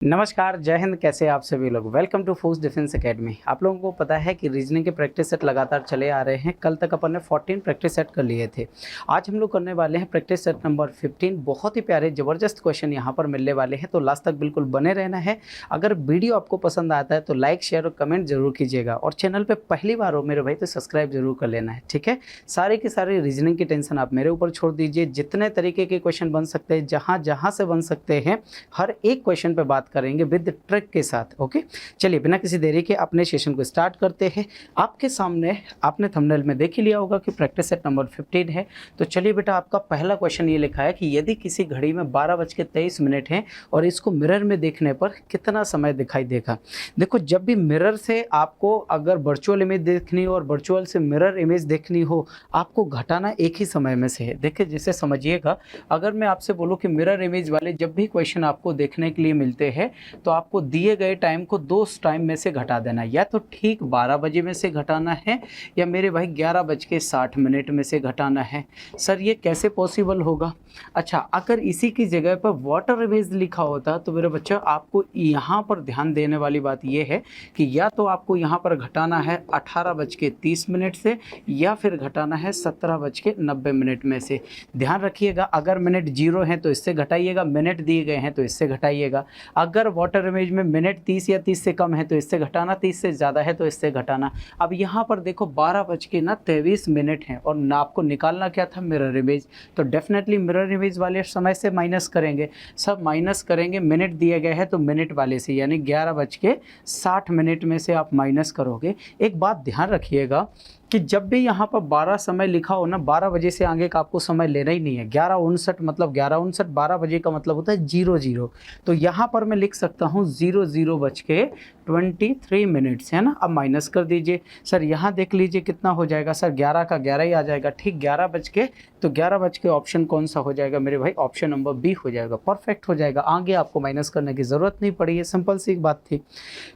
नमस्कार, जय हिंद। कैसे आप सभी लोग? Welcome to force defence academy. आप लोगों को पता है कि रीजनिंग के प्रैक्टिस सेट लगातार चले आ रहे हैं। कल तक अपन ने 14 प्रैक्टिस सेट कर लिए थे। आज हम लोग करने वाले हैं प्रैक्टिस सेट नंबर 15। बहुत ही प्यारे ज़बरदस्त क्वेश्चन यहाँ पर मिलने वाले हैं, तो लास्ट तक बिल्कुल बने रहना है। अगर वीडियो आपको पसंद आता है तो लाइक, शेयर और कमेंट जरूर कीजिएगा, और चैनल पर पहली बार हो मेरे भाई तो सब्सक्राइब जरूर कर लेना है, ठीक है। सारे के सारे रीजनिंग की टेंशन आप मेरे ऊपर छोड़ दीजिए। जितने तरीके के क्वेश्चन बन सकते हैं, जहाँ जहाँ से बन सकते हैं, हर एक क्वेश्चन पर बात करेंगे विद ट्रिक के साथ। ओके, चलिए बिना किसी देरी के अपने सेशन को स्टार्ट करते हैं। आपके सामने आपने थंबनेल में देख ही लिया होगा कि प्रैक्टिस सेट नंबर 15 है। तो चलिए बेटा, आपका पहला क्वेश्चन ये लिखा है कि यदि किसी घड़ी में 12:23 है और इसको मिरर में देखने पर कितना समय दिखाई देगा। देखो, जब भी मिरर से आपको अगर वर्चुअल इमेज देखनी हो और वर्चुअल से मिरर इमेज देखनी हो, आपको घटाना एक ही समय में से है। देखिए, जैसे समझिएगा, अगर मैं आपसे बोलूँ कि मिरर इमेज वाले जब भी क्वेश्चन आपको देखने के लिए मिलते हैं तो आपको दिए गए टाइम को दो टाइम में से घटा देना, या तो ठीक 12 बजे में से घटाना है या मेरे भाई 11:60 में से घटाना है। सर ये कैसे पॉसिबल होगा? अच्छा, अगर इसी की जगह पर वाटर इमेज लिखा होता तो मेरे बच्चा आपको यहाँ पर ध्यान देने वाली बात यह है कि या तो आपको यहाँ पर घटाना है 18:30 से, या फिर घटाना है 17:90 में से। ध्यान रखिएगा, अगर मिनट जीरो हैं तो इससे घटाइएगा, मिनट दिए गए हैं तो इससे घटाइएगा। अगर वाटर इमेज में मिनट 30 या 30 से कम है तो इससे घटाना, 30 से ज़्यादा है तो इससे घटाना। अब यहाँ पर देखो 12:23 हैं और ना आपको निकालना क्या था, मिरर इमेज। तो डेफिनेटली मिरर इमेज वाले समय से माइनस करेंगे, सब माइनस करेंगे। मिनट दिए गए हैं तो मिनट वाले से, यानी 11:60 में से आप माइनस करोगे। एक बात ध्यान रखिएगा कि जब भी यहाँ पर 12 समय लिखा हो ना, 12 बजे से आगे का आपको समय लेना ही नहीं है। 11:59 मतलब 11:59, 12 बजे का मतलब होता है 00। तो यहाँ पर मैं लिख सकता हूँ 00:23 है ना। अब माइनस कर दीजिए। सर यहाँ देख लीजिए कितना हो जाएगा। सर 11 का 11 ही आ जाएगा, ठीक 11 बज के। तो 11 बज के ऑप्शन कौन सा हो जाएगा मेरे भाई? ऑप्शन नंबर बी हो जाएगा, परफेक्ट हो जाएगा। आगे आपको माइनस करने की ज़रूरत नहीं पड़ी है, सिंपल सी बात थी।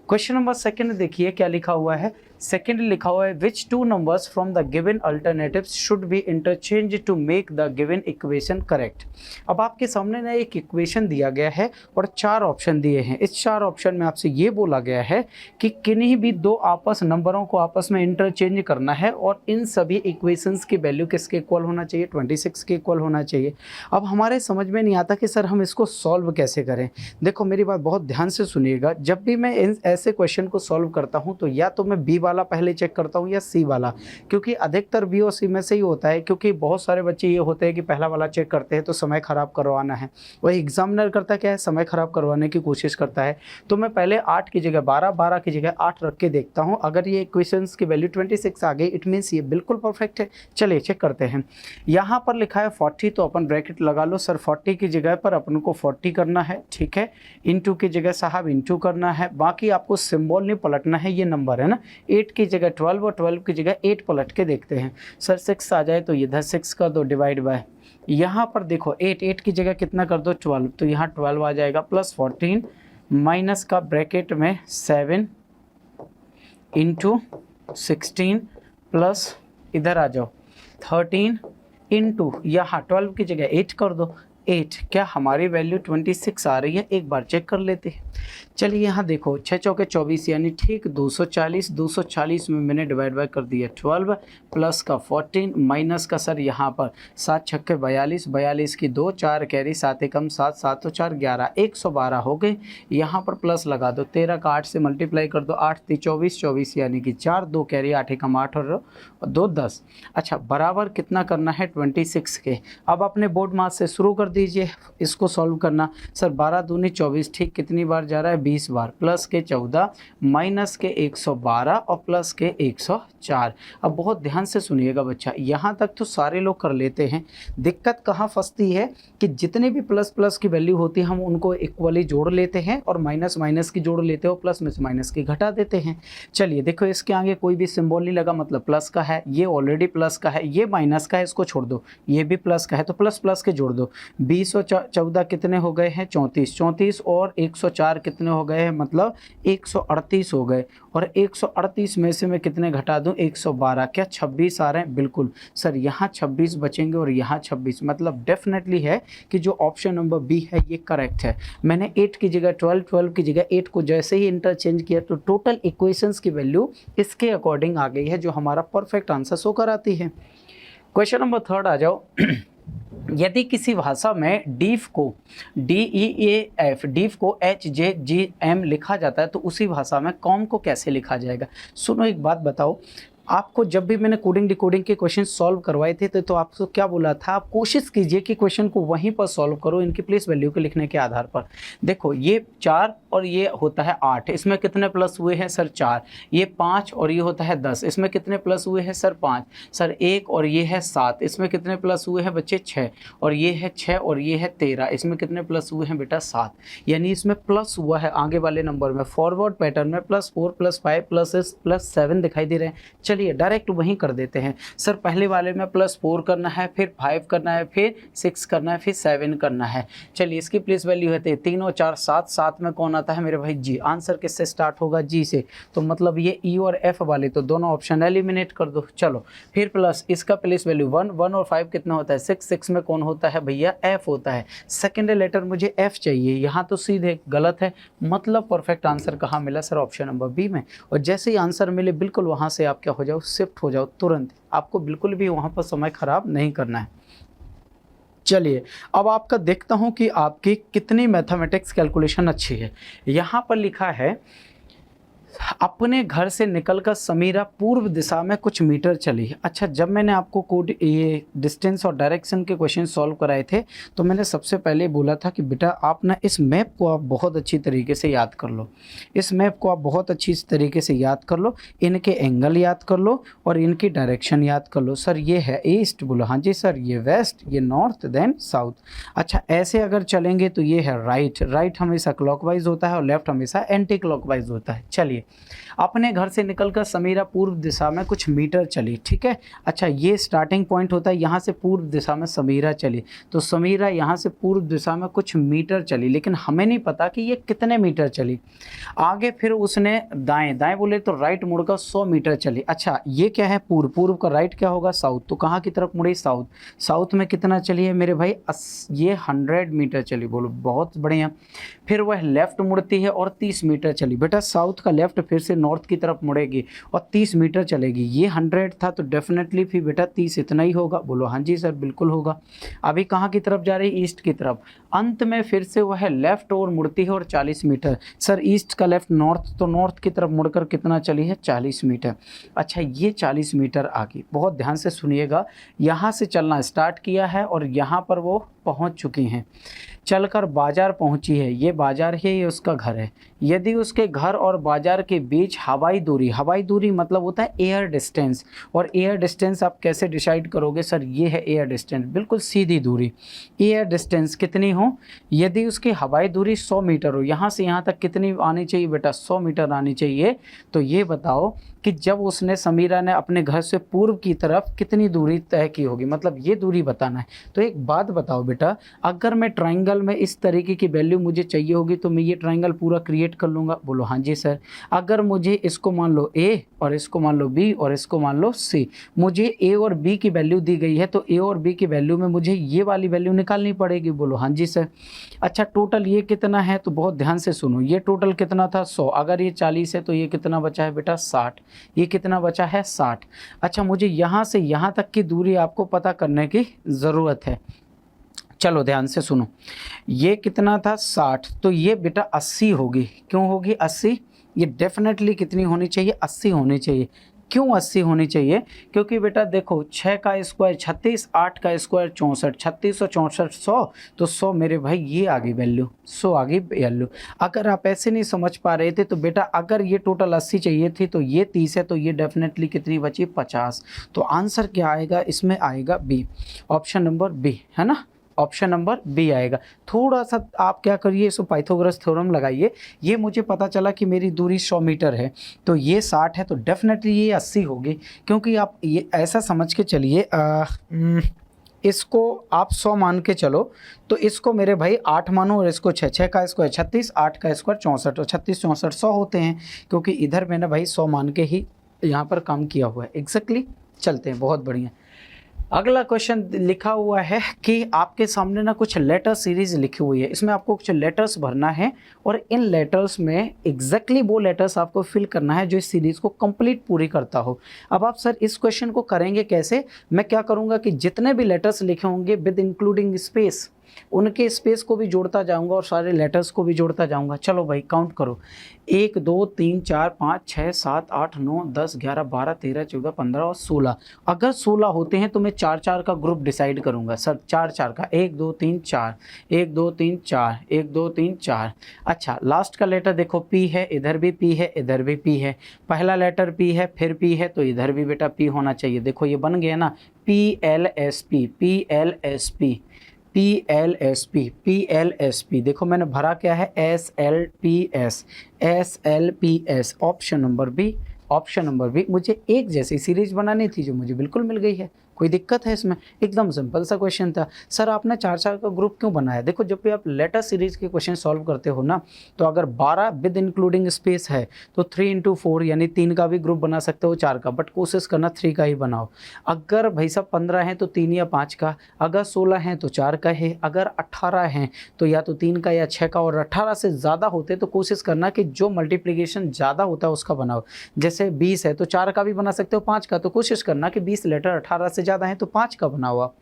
क्वेश्चन नंबर सेकंड देखिए क्या लिखा हुआ है। सेकंड लिखा हुआ है, which two numbers from the given alternatives should be interchange to make the given equation correct. अब आपके सामने ना एक इक्वेशन दिया गया है और 4 ऑप्शन दिए हैं। इस 4 ऑप्शन में आपसे ये बोला गया है कि किन्हीं भी दो नंबरों को आपस में इंटरचेंज करना है, और इन सभी इक्वेशंस की वैल्यू किसके इक्वल होना चाहिए? 26 के इक्वल होना चाहिए। अब हमारे समझ में नहीं आता कि सर हम इसको सॉल्व कैसे करें। देखो मेरी बात बहुत ध्यान से सुनिएगा, जब भी मैं ऐसे क्वेश्चन को सॉल्व करता हूँ तो या तो मैं बी वाला पहले चेक करता हूँ या सी वाला, क्योंकि अधिकतर बी और सी में से ही होता है। क्योंकि बहुत सारे बच्चे ये होते हैं कि पहला वाला चेक करते हैं तो समय खराब करवाना है। वही एग्जामिनर करता क्या है, समय खराब करवाने की कोशिश करता है। तो मैं पहले 8 की जगह 12, 12 की जगह 8 रख के देखता हूँ। अगर ये इक्वेशंस की वैल्यू 26 आ गई, इट मीन्स ये बिल्कुल परफेक्ट है। चलिए चेक करते हैं। यहाँ पर लिखा है 40, तो अपन ब्रैकेट लगा लो। सर 40 की जगह पर अपन को 40 करना है, ठीक है। इंटू की जगह साहब इंटू करना है। बाकी आपको सिंबल नहीं पलटना है, ये नंबर है ना। 8 की जगह 12 और 12 की जगह 8 पलट के देखते हैं। सर 6 आ जाए तो इधर 6 कर दो डिवाइड बाय। यहाँ पर देखो 8 की जगह कितना कर दो 12, तो यहाँ 12 आ जाएगा प्लस 14 माइनस का ब्रैकेट में 7 इंटू 16 प्लस इधर आ जाओ 13 इंटू यहाँ 12 की जगह 8 कर दो 8। क्या हमारी वैल्यू 26 आ रही है? एक बार चेक कर लेते हैं। चलिए यहाँ देखो 6 चौके 24 यानी ठीक 240। 240 में मैंने डिवाइड बाय कर दिया 12 प्लस का 14 माइनस का सर यहाँ पर 7 छक्के 42, 42 की 2, 4 कैरी 7 एकम 7, 7 तो 4 11, 112 हो गए। यहाँ पर प्लस लगा दो, 13 का 8 से मल्टीप्लाई कर दो, 8 × 24, 24 यानी कि 4, 2 कैरी 8 एकम 8 और 2 10। अच्छा, बराबर कितना करना है? 26 के। अब अपने बोर्ड मास से शुरू कर दीजिए इसको सॉल्व करना। सर 12 दूनी 24, ठीक कितनी बार जा रहा है? 20 बार। प्लस के 14 माइनस के 112 और प्लस के 104। अब बहुत ध्यान से सुनिएगा बच्चा, यहाँ तक तो सारे लोग कर लेते हैं। दिक्कत कहाँ फंसती है कि जितने भी प्लस प्लस की वैल्यू होती है हम उनको इक्वली जोड़ लेते हैं, और माइनस माइनस की जोड़ लेते हो, प्लस में से माइनस की घटा देते हैं। चलिए देखो, इसके आगे कोई भी सिंबल नहीं लगा, मतलब प्लस का है। ये ऑलरेडी प्लस का है, ये माइनस का है, इसको छोड़ दो। ये भी प्लस का है तो प्लस प्लस के जोड़ दो। 20 और 14 कितने हो गए हैं 34, 34 और 104 कितने हो गए हैं मतलब 138 हो गए। और 138 में से मैं कितने घटा दूं 112, क्या 26 आ रहे हैं? बिल्कुल सर, यहाँ 26 बचेंगे और यहाँ 26, मतलब डेफिनेटली है कि जो ऑप्शन नंबर बी है ये करेक्ट है। मैंने 8 की जगह 12, 12 की जगह 8 को जैसे ही इंटरचेंज किया तो टोटल इक्वेशंस की वैल्यू इसके अकॉर्डिंग आ गई है, जो हमारा परफेक्ट आंसर शो कराती है। क्वेश्चन नंबर 3 आ जाओ। यदि किसी भाषा में डीफ को DEAF डीफ को HJGM लिखा जाता है तो उसी भाषा में कॉम को कैसे लिखा जाएगा? सुनो एक बात बताओ, आपको जब भी मैंने कोडिंग डिकोडिंग के क्वेश्चन सॉल्व करवाए थे तो आपको क्या बोला था, आप कोशिश कीजिए कि क्वेश्चन को वहीं पर सॉल्व करो इनकी प्लेस वैल्यू के लिखने के आधार पर। देखो ये 4 और ये होता है 8, इसमें कितने प्लस हुए हैं सर 4, ये 5 और ये होता है 10, इसमें कितने प्लस हुए हैं सर 5, सर 1 और ये है 7, इसमें कितने प्लस हुए हैं बच्चे 6, और ये है 6 और ये है 13, इसमें कितने प्लस हुए हैं बेटा 7, यानी इसमें प्लस हुआ है आगे वाले नंबर में फॉरवर्ड पैटर्न में +4 +5 +6 +7 दिखाई दे रहे हैं। चलिए डायरेक्ट वहीं कर देते हैं। सर पहले वाले में +4 करना है, फिर 5 करना है, फिर 6 करना है, फिर 7 करना है। चलिए इसकी प्लेस वैल्यू है 3 और 4 7, 7 में कौन आता है मेरे भाई जी। आंसर किससे स्टार्ट होगा जी से, तो मतलब ये ई और एफ वाले तो दोनों ऑप्शन एलिमिनेट कर दो। चलो फिर प्लस इसका प्लेस वैल्यू 1, 1 और 5 कितना होता है 6, 6 में कौन होता है भैया एफ होता है। सेकेंड लेटर मुझे एफ चाहिए, यहाँ तो सीधे गलत है, मतलब परफेक्ट आंसर कहाँ मिला सर ऑप्शन नंबर बी में। और जैसे ही आंसर मिले बिल्कुल वहाँ से आप क्या हो जाओ शिफ्ट हो जाओ तुरंत, आपको बिल्कुल भी वहाँ पर समय खराब नहीं करना है। चलिए अब आपका देखता हूँ कि आपकी कितनी मैथमेटिक्स कैलकुलेशन अच्छी है। यहाँ पर लिखा है अपने घर से निकलकर समीरा पूर्व दिशा में कुछ मीटर चली। अच्छा, जब मैंने आपको कोड ये डिस्टेंस और डायरेक्शन के क्वेश्चन सॉल्व कराए थे तो मैंने सबसे पहले बोला था कि बेटा आप ना इस मैप को आप बहुत अच्छी तरीके से याद कर लो, इस मैप को आप बहुत अच्छी तरीके से याद कर लो, इनके एंगल याद कर लो और इनकी डायरेक्शन याद कर लो। सर ये है ईस्ट, बोलो हाँ जी सर, ये वेस्ट, ये नॉर्थ, देन साउथ। अच्छा ऐसे अगर चलेंगे तो ये है राइट, राइट हमेशा क्लॉकवाइज होता है और लेफ्ट हमेशा एंटी क्लॉकवाइज होता है। चलिए अपने घर से निकलकर समीरा पूर्व दिशा में कुछ मीटर चली, ठीक है। अच्छा ये स्टार्टिंग पॉइंट होता है, यहाँ से पूर्व दिशा में समीरा चली, तो समीरा यहाँ से पूर्व दिशा में कुछ मीटर चली, लेकिन हमें नहीं पता कि ये कितने मीटर चली। आगे फिर उसने दाएं, दाएं बोले तो राइट मुड़कर 100 मीटर चली। अच्छा ये क्या है पूर्व, पूर्व का राइट क्या होगा साउथ, तो कहाँ की तरफ मुड़ी साउथ, साउथ में कितना चली है मेरे भाई ये 100 मीटर चली, बोलो बहुत बढ़िया। फिर वह लेफ्ट मुड़ती है और 30 मीटर चली। बेटा साउथ का लेफ्ट फिर से नॉर्थ की तरफ मुड़ेगी और 30 मीटर चलेगी, ये 100 था तो डेफिनेटली फिर बेटा 30 इतना ही होगा, बोलो हाँ जी सर बिल्कुल होगा। अभी कहाँ की तरफ जा रही है ईस्ट की तरफ, अंत में फिर से वह लेफ्ट और मुड़ती है और 40 मीटर। सर ईस्ट का लेफ्ट नॉर्थ, तो नॉर्थ की तरफ मुड़कर कितना चली है 40 मीटर। अच्छा ये 40 मीटर आगे, बहुत ध्यान से सुनिएगा, यहाँ से चलना स्टार्ट किया है और यहाँ पर वो पहुँच चुकी हैं, चलकर बाजार पहुंची है, ये बाजार है ये उसका घर है। यदि उसके घर और बाजार के बीच हवाई दूरी, हवाई दूरी मतलब होता है एयर डिस्टेंस, और एयर डिस्टेंस आप कैसे डिसाइड करोगे सर, ये है एयर डिस्टेंस, बिल्कुल सीधी दूरी। एयर डिस्टेंस कितनी हो, यदि उसकी हवाई दूरी 100 मीटर हो, यहाँ से यहाँ तक कितनी आनी चाहिए बेटा 100 मीटर आनी चाहिए। तो ये बताओ कि जब उसने समीरा ने अपने घर से पूर्व की तरफ कितनी दूरी तय की होगी, मतलब ये दूरी बताना है। तो एक बात बताओ बेटा, अगर मैं ट्राइंगल में इस तरीके की वैल्यू मुझे चाहिए होगी तो मैं ये ट्राइंगल पूरा क्रिएट कर लूँगा, बोलो हाँ जी सर। अगर मुझे इसको मान लो ए और इसको मान लो बी और इसको मान लो सी, मुझे ए और बी की वैल्यू दी गई है तो ए और बी की वैल्यू में मुझे ये वाली वैल्यू निकालनी पड़ेगी, बोलो हाँ जी सर। अच्छा टोटल ये कितना है, तो बहुत ध्यान से सुनो, ये टोटल कितना था 100, अगर ये 40 है तो ये कितना बचा है बेटा 60, ये कितना बचा है 60। अच्छा मुझे यहाँ से यहाँ तक की दूरी आपको पता करने की ज़रूरत है, चलो ध्यान से सुनो, ये कितना था 60, तो ये बेटा 80 होगी। क्यों होगी 80, ये डेफिनेटली कितनी होनी चाहिए 80 होनी चाहिए। क्यों 80 होनी चाहिए, क्योंकि बेटा देखो 6 का स्क्वायर 36, 8 का स्क्वायर 64, 36 और 64 100, तो 100 मेरे भाई ये आ गई वैल्यू, 100 आ गई वैल्यू। अगर आप ऐसे नहीं समझ पा रहे थे तो बेटा अगर ये टोटल 80 चाहिए थी तो ये 30 है, तो ये डेफिनेटली कितनी बची 50। तो आंसर क्या आएगा इसमें, आएगा बी, ऑप्शन नंबर बी, है ना, ऑप्शन नंबर बी आएगा। थोड़ा सा आप क्या करिए, इसको पाइथागोरस थ्योरम लगाइए। ये मुझे पता चला कि मेरी दूरी 100 मीटर है तो ये 60 है, तो डेफिनेटली ये 80 होगी, क्योंकि आप ये ऐसा समझ के चलिए इसको आप 100 मान के चलो, तो इसको मेरे भाई 8 मानो और इसको 6, 6 का स्क्वायर 36, 8 का स्क्वायर 64 और 36 64 100 होते हैं, क्योंकि इधर मैंने भाई 100 मान के ही यहाँ पर काम किया हुआ है। एग्जैक्टली चलते हैं, बहुत बढ़िया। अगला क्वेश्चन लिखा हुआ है कि आपके सामने ना कुछ लेटर सीरीज लिखी हुई है, इसमें आपको कुछ लेटर्स भरना है और इन लेटर्स में एग्जैक्टली वो लेटर्स आपको फिल करना है जो इस सीरीज को कंप्लीट पूरी करता हो। अब आप सर इस क्वेश्चन को करेंगे कैसे? मैं क्या करूँगा कि जितने भी लेटर्स लिखे होंगे विद इंक्लूडिंग स्पेस, उनके स्पेस को भी जोड़ता जाऊंगा और सारे लेटर्स को भी जोड़ता जाऊंगा। चलो भाई काउंट करो, 1 2 3 4 5 6 7 8 9 10 11 12 13 14 15 और 16। अगर 16 होते हैं तो मैं 4 4 का ग्रुप डिसाइड करूंगा सर, 4 4 का, 1 2 3 4, 1 2 3 4, 1 2 3 4। अच्छा लास्ट का लेटर देखो पी है, इधर भी पी है, इधर भी पी है। पहला लेटर पी है, फिर पी है, तो इधर भी बेटा पी होना चाहिए। देखो ये बन गया ना, PLSP, PLSP, PLSP, PLSP। देखो मैंने भरा क्या है, SLPS, SLPS। Option number B, option number B. मुझे एक जैसी सीरीज बनानी थी जो मुझे बिल्कुल मिल गई है। कोई दिक्कत है इसमें? एकदम सिंपल सा क्वेश्चन था। सर आपने 4 4 का ग्रुप क्यों बनाया? देखो जब भी आप लेटर सीरीज के क्वेश्चन सॉल्व करते हो ना, तो अगर 12 विद इंक्लूडिंग स्पेस है तो 3 इंटू 4 यानी 3 का भी ग्रुप बना सकते हो, 4 का, बट कोशिश करना 3 का ही बनाओ। अगर भाई साहब 15 हैं तो 3 या 5 का, अगर 16 हैं तो 4 का है, अगर 18 हैं तो या तो 3 का या 6 का, और 18 से ज़्यादा होते तो कोशिश करना कि जो मल्टीप्लिकेशन ज़्यादा होता है उसका बनाओ। जैसे 20 है तो 4 का भी बना सकते हो, 5 का, तो कोशिश करना कि 20 लेटर 18 से ज़्यादा हैं तो 5 का बनाओ आप।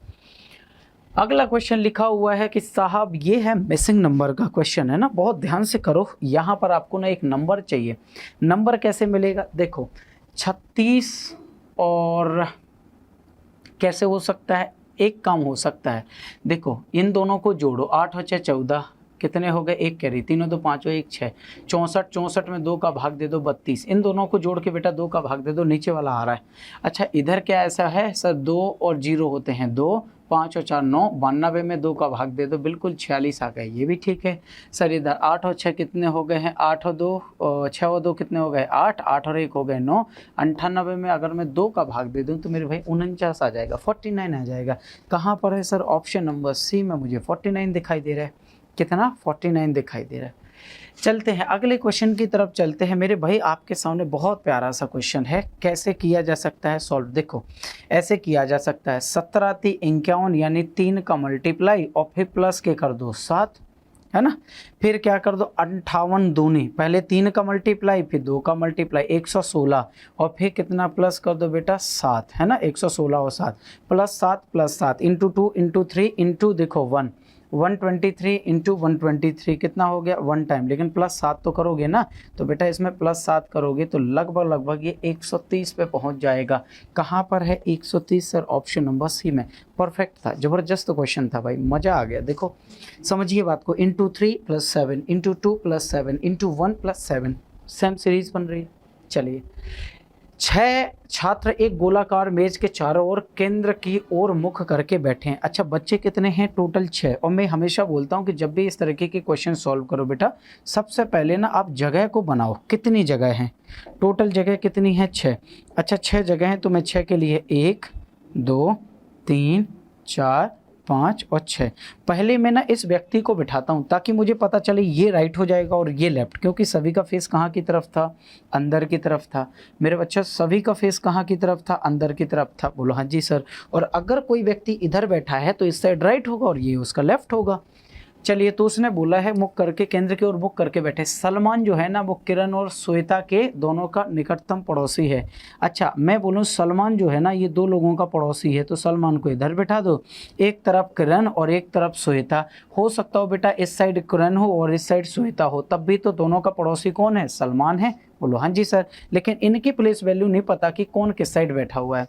अगला क्वेश्चन लिखा हुआ है कि साहब ये है मिसिंग नंबर का क्वेश्चन है ना, बहुत ध्यान से करो। यहाँ पर आपको ना एक नंबर चाहिए। नंबर कैसे मिलेगा? देखो 36 और कैसे हो सकता है? एक काम हो सकता है, देखो इन दोनों को जोड़ो, 8 और 6 14, कितने हो गए? 1 कैरी, 3 और 2 5 और 1 6, 64, 64 में 2 का भाग दे दो 32। इन दोनों को जोड़ के बेटा 2 का भाग दे दो, नीचे वाला आ रहा है। अच्छा इधर क्या ऐसा है सर, 2 और 0 होते हैं, 2 5 और 4 9, 92 में 2 का भाग दे दो, बिल्कुल 46 आ गए, ये भी ठीक है। सर इधर 8 और 6 कितने हो गए हैं? 8 और 2 6 और 2 कितने हो गए? 8, 8 और 1 हो गए 9। 98 में अगर मैं 2 का भाग दे दूं तो मेरे भाई 49 आ जाएगा, 49 आ जाएगा। कहाँ पर है सर? ऑप्शन नंबर सी में मुझे 49 दिखाई दे रहा है। कितना? 49 दिखाई दे रहा है। चलते हैं अगले क्वेश्चन की तरफ चलते हैं मेरे भाई। आपके सामने बहुत प्यारा सा क्वेश्चन है, कैसे किया जा सकता है सॉल्व? देखो ऐसे किया जा सकता है, 17 × 51 यानी 3 का मल्टीप्लाई और फिर प्लस के कर दो 7, है ना। फिर क्या कर दो 58 दूनी, पहले 3 का मल्टीप्लाई फिर 2 का मल्टीप्लाई 116, और फिर कितना प्लस कर दो बेटा 7, है ना। 116 और 7 प्लस 7 इंटू 2 इंटू 3 इंटू देखो 1, 123 इंटू 123 कितना हो गया? 1 टाइम, लेकिन प्लस 7 तो करोगे ना, तो बेटा इसमें प्लस 7 करोगे तो लगभग ये 130 पे पहुंच जाएगा। कहाँ पर है 130 सर? ऑप्शन नंबर सी में। परफेक्ट था, ज़बरदस्त क्वेश्चन था भाई, मज़ा आ गया। देखो समझिए बात को, into 3 + 7 into 2 + 7 into 1 + 7, same series बन रही है। चलिए 6 छात्र एक गोलाकार मेज के चारों ओर केंद्र की ओर मुख करके बैठे हैं। अच्छा बच्चे कितने हैं? टोटल 6। और मैं हमेशा बोलता हूं कि जब भी इस तरीके के क्वेश्चन सॉल्व करो बेटा, सबसे पहले ना आप जगह को बनाओ, कितनी जगह हैं? टोटल जगह कितनी है? 6। अच्छा 6 जगह हैं तो मैं 6 के लिए 1 2 3 4 5 और 6 पहले मैं ना इस व्यक्ति को बिठाता हूँ ताकि मुझे पता चले ये राइट हो जाएगा और ये लेफ्ट, क्योंकि सभी का फेस कहाँ की तरफ था? अंदर की तरफ था। मेरे बच्चा सभी का फेस कहाँ की तरफ था? अंदर की तरफ था। बोलो हाँ जी सर। और अगर कोई व्यक्ति इधर बैठा है तो इस साइड राइट होगा और ये उसका लेफ्ट होगा। चलिए तो उसने बोला है मुख करके केंद्र की ओर मुख करके बैठे। सलमान जो है ना वो किरण और श्वेता के दोनों का निकटतम पड़ोसी है। अच्छा मैं बोलूँ सलमान जो है ना ये 2 लोगों का पड़ोसी है, तो सलमान को इधर बैठा दो, एक तरफ किरण और एक तरफ श्वेता। हो सकता हो बेटा इस साइड किरण हो और इस साइड श्वेता हो, तब भी तो दोनों का पड़ोसी कौन है? सलमान है। बोलो हाँ जी सर। लेकिन इनकी प्लेस वैल्यू नहीं पता कि कौन किस साइड बैठा हुआ है।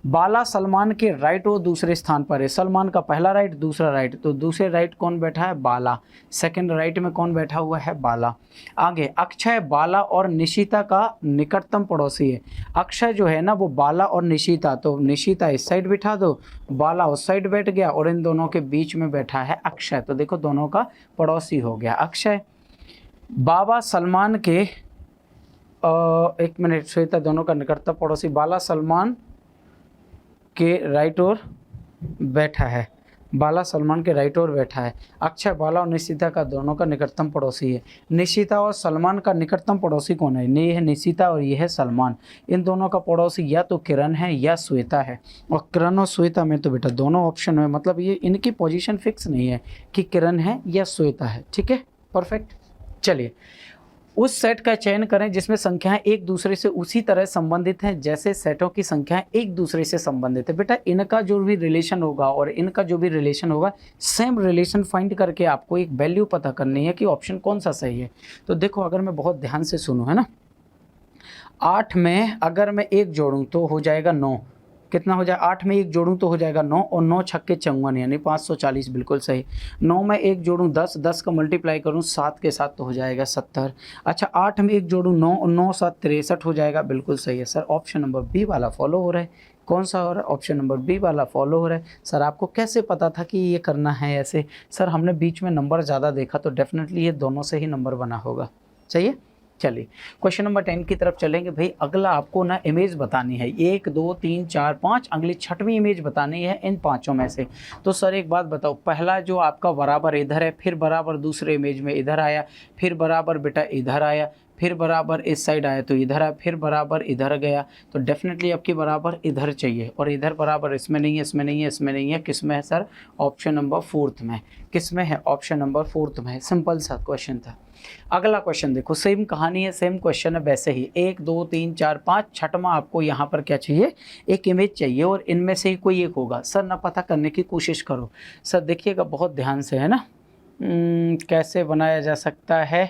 बाला सलमान के राइट और दूसरे स्थान पर है। सलमान का पहला राइट दूसरा राइट, तो दूसरे राइट कौन बैठा है? बाला। सेकंड राइट में कौन बैठा हुआ है? बाला। आगे अक्षय बाला और निशिता का निकटतम पड़ोसी है। अक्षय जो है ना वो बाला और निशिता, तो निशिता इस साइड बिठा दो, बाला उस साइड बैठ गया और इन दोनों के बीच में बैठा है अक्षय, तो देखो दोनों का पड़ोसी हो गया अक्षय। बाबा सलमान के एक मिनट, श्वेता दोनों का निकटतम पड़ोसी, बाला सलमान के राइट और बैठा है, बाला सलमान के राइट ओर बैठा है। अक्षय बाला और निशिता का दोनों का निकटतम पड़ोसी है। निशिता और सलमान का निकटतम पड़ोसी कौन है? ये है निशिता और ये है सलमान। इन दोनों का पड़ोसी या तो किरण है या श्वेता है, और किरण और श्वेता में तो बेटा दोनों ऑप्शन में, मतलब ये इनकी पोजीशन फिक्स नहीं है कि किरण है या श्वेता है। ठीक है, परफेक्ट। चलिए, उस सेट का चयन करें जिसमें संख्याएं एक दूसरे से उसी तरह संबंधित हैं जैसे सेटों की संख्याएं एक दूसरे से संबंधित है। बेटा इनका जो भी रिलेशन होगा और इनका जो भी रिलेशन होगा, सेम रिलेशन फाइंड करके आपको एक वैल्यू पता करनी है कि ऑप्शन कौन सा सही है। तो देखो, अगर मैं बहुत ध्यान से सुनूं, है ना, 8 में अगर मैं 1 जोड़ूं तो हो जाएगा 9। कितना हो जाए? 8 में 1 जोड़ूं तो हो जाएगा 9, और 9 छक्के 54 यानी 540, बिल्कुल सही। 9 में 1 जोड़ूं 10, 10 का मल्टीप्लाई करूं 7 के साथ तो हो जाएगा 70। अच्छा, 8 में 1 जोड़ूं 9, और 9 7 63 हो जाएगा, बिल्कुल सही है सर। ऑप्शन नंबर बी वाला फॉलो हो रहा है। कौन सा हो रहा है? ऑप्शन नंबर बी वाला फॉलो हो रहा है। सर आपको कैसे पता था कि ये करना है ऐसे? सर हमने बीच में नंबर ज़्यादा देखा तो डेफिनेटली ये दोनों से ही नंबर बना होगा। चाहिए, चलिए क्वेश्चन नंबर 10 की तरफ चलेंगे। भाई अगला आपको ना इमेज बतानी है, 1 2 3 4 5, अगली 6वीं इमेज बतानी है इन पांचों में से। तो सर एक बात बताओ, पहला जो आपका बराबर इधर है, फिर बराबर दूसरे इमेज में इधर आया, फिर बराबर बेटा इधर आया, फिर बराबर इस साइड आया तो इधर आया, फिर बराबर इधर गया, तो डेफिनेटली आपकी बराबर इधर चाहिए, और इधर बराबर इसमें नहीं है, इसमें नहीं है, इसमें नहीं है, किस में है सर? ऑप्शन नंबर 4 में। किस में है? ऑप्शन नंबर 4 में है। सिंपल सा क्वेश्चन था। अगला क्वेश्चन देखो, सेम कहानी है, सेम क्वेश्चन है वैसे ही। 1 2 3 4 5, छठवां आपको यहाँ पर क्या चाहिए? एक इमेज चाहिए, और इनमें से ही कोई एक होगा। सर ना पता करने की कोशिश करो। सर देखिएगा बहुत ध्यान से, है ना। कैसे बनाया जा सकता है?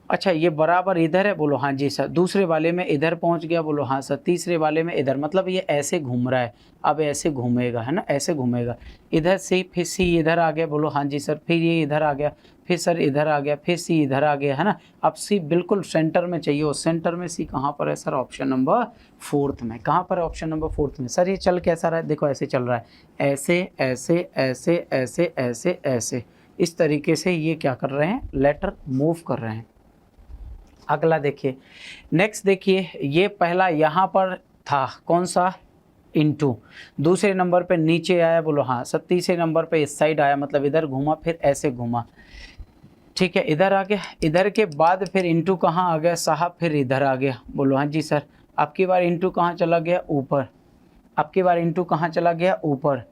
अच्छा, ये बराबर इधर है, बोलो हाँ जी सर। दूसरे वाले में इधर पहुंच गया, बोलो हाँ सर। तीसरे वाले में इधर, मतलब ये ऐसे घूम रहा है, अब ऐसे घूमेगा, है ना, ऐसे घूमेगा। इधर सी, फिर सी इधर आ गया, बोलो हाँ जी सर। फिर ये इधर आ गया, फिर सर इधर आ गया, फिर सी इधर आ गया, है ना। अब सी बिल्कुल सेंटर में चाहिए, और सेंटर में सी कहाँ पर है सर? ऑप्शन नंबर 4 में। कहाँ पर है? ऑप्शन नंबर 4 में। सर ये चल कैसा रहा है? देखो ऐसे चल रहा है, ऐसे ऐसे ऐसे ऐसे ऐसे ऐसे, इस तरीके से ये क्या कर रहे हैं? लेटर मूव कर रहे हैं। अगला देखिए, नेक्स्ट देखिए, ये पहला यहाँ पर था, कौन सा? इनटू। दूसरे नंबर पे नीचे आया, बोलो हाँ सर। तीसरे नंबर पे इस साइड आया, मतलब इधर घूमा, फिर ऐसे घूमा, ठीक है, इधर आ गया। इधर के बाद फिर इनटू कहाँ आ गया साहब? फिर इधर आ गया, बोलो हाँ जी सर। अब की बार इनटू कहाँ चला गया? ऊपर। अब की बार इनटू कहाँ चला गया? ऊपर।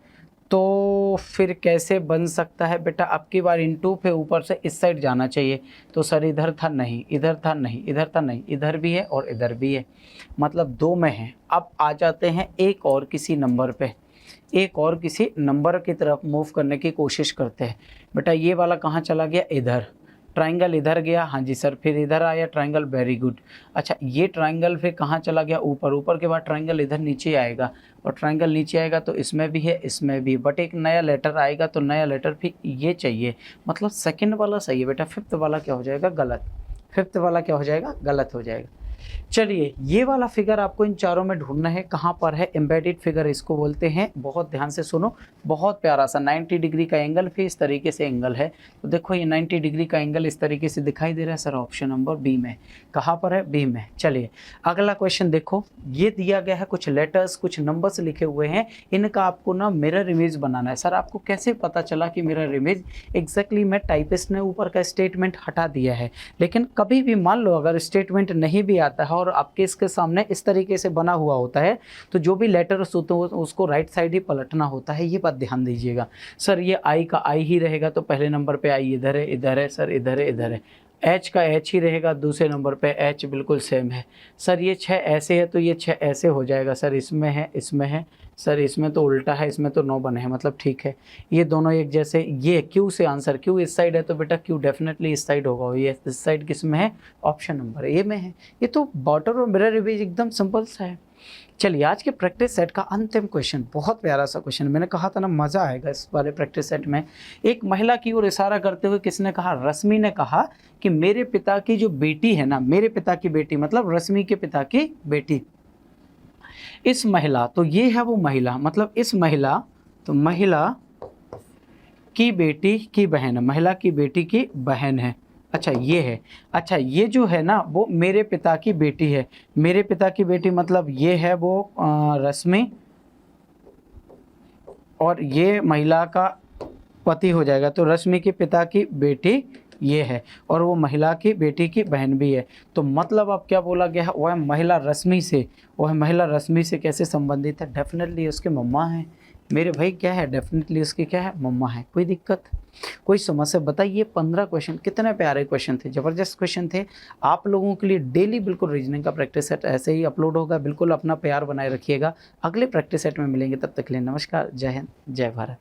तो फिर कैसे बन सकता है बेटा? अब की बार इनटू पे ऊपर से इस साइड जाना चाहिए, तो सर इधर था नहीं, इधर था नहीं, इधर था नहीं, इधर भी है और इधर भी है, मतलब 2 में है। अब आ जाते हैं एक और किसी नंबर पे, एक और किसी नंबर की तरफ मूव करने की कोशिश करते हैं। बेटा ये वाला कहाँ चला गया? इधर। ट्राइंगल इधर गया, हाँ जी सर। फिर इधर आया ट्राइंगल, वेरी गुड। अच्छा, ये ट्राइंगल फिर कहाँ चला गया? ऊपर। ऊपर के बाद ट्राइंगल इधर नीचे आएगा, और ट्राइंगल नीचे आएगा तो इसमें भी है, इसमें भी, बट एक नया लेटर आएगा, तो नया लेटर फिर ये चाहिए, मतलब सेकंड वाला सही है बेटा। फिफ्थ वाला क्या हो जाएगा? गलत। फिफ्थ वाला क्या हो जाएगा? गलत हो जाएगा। चलिए, ये वाला फिगर आपको इन चारों में ढूंढना है, कहाँ पर है? एम्बेडेड फिगर इसको बोलते हैं। बहुत ध्यान से सुनो, बहुत प्यारा सा 90 डिग्री का एंगल, फिर इस तरीके से एंगल है। तो देखो ये 90 डिग्री का एंगल इस तरीके से दिखाई दे रहा है सर। ऑप्शन नंबर बी में। कहाँ पर है? बी में। चलिए अगला क्वेश्चन देखो, ये दिया गया है, कुछ लेटर्स कुछ नंबर्स लिखे हुए हैं, इनका आपको ना मिरर इमेज बनाना है। सर आपको कैसे पता चला कि मिरर इमेज? एग्जैक्टली मैं टाइपिस्ट ने ऊपर का स्टेटमेंट हटा दिया है, लेकिन कभी भी मान लो अगर स्टेटमेंट नहीं भी आता है और आपके इसके सामने इस तरीके से बना हुआ होता है, तो जो भी लेटर्स होते हैं उसको राइट साइड ही पलटना होता है, ये बात ध्यान दीजिएगा। सर ये आई का आई ही रहेगा, तो पहले नंबर पे आई इधर है सर, इधर है, इधर है। एच का एच ही रहेगा, दूसरे नंबर पे एच बिल्कुल सेम है। सर ये 6 ऐसे है तो ये 6 ऐसे हो जाएगा सर। इसमें है, इसमें है सर, इसमें तो उल्टा है, इसमें तो 9 बने हैं, मतलब ठीक है। ये दोनों एक जैसे। ये क्यू से आंसर, क्यू इस साइड है तो बेटा क्यू डेफिनेटली इस साइड होगा। ये इस साइड किस में है? ऑप्शन नंबर ए में है। ये तो बॉर्डर और मिरर इमेज एकदम सिंपल सा है। चलिए आज के प्रैक्टिस सेट का अंतिम क्वेश्चन, बहुत प्यारा सा क्वेश्चन। मैंने कहा था ना मज़ा आएगा इस वाले प्रैक्टिस सेट में। एक महिला की ओर इशारा करते हुए किसने कहा? रश्मि ने कहा कि मेरे पिता की जो बेटी है ना, मेरे पिता की बेटी मतलब रश्मि के पिता की बेटी। इस महिला, तो ये है वो महिला, मतलब इस महिला, तो महिला की बेटी की बहन है, महिला की बेटी की बहन है। अच्छा ये है, अच्छा ये जो है ना वो मेरे पिता की बेटी है। मेरे पिता की बेटी मतलब ये है वो रश्मि, और ये महिला का पति हो जाएगा, तो रश्मि के पिता की बेटी ये है, और वो महिला की बेटी की बहन भी है। तो मतलब अब क्या बोला गया है, वह महिला रश्मि से, वह महिला रश्मि से कैसे संबंधित है, डेफिनेटली उसके मम्मा हैं मेरे भाई। क्या है, डेफिनेटली उसकी क्या है, मम्मा है। कोई दिक्कत, कोई समस्या? बताइए 15 क्वेश्चन कितने प्यारे क्वेश्चन थे, जबरदस्त क्वेश्चन थे। आप लोगों के लिए डेली बिल्कुल रीजनिंग का प्रैक्टिस सेट ऐसे ही अपलोड होगा, बिल्कुल अपना प्यार बनाए रखिएगा। अगले प्रैक्टिस सेट में मिलेंगे, तब तक के लिए नमस्कार, जय हिंद, जय भारत।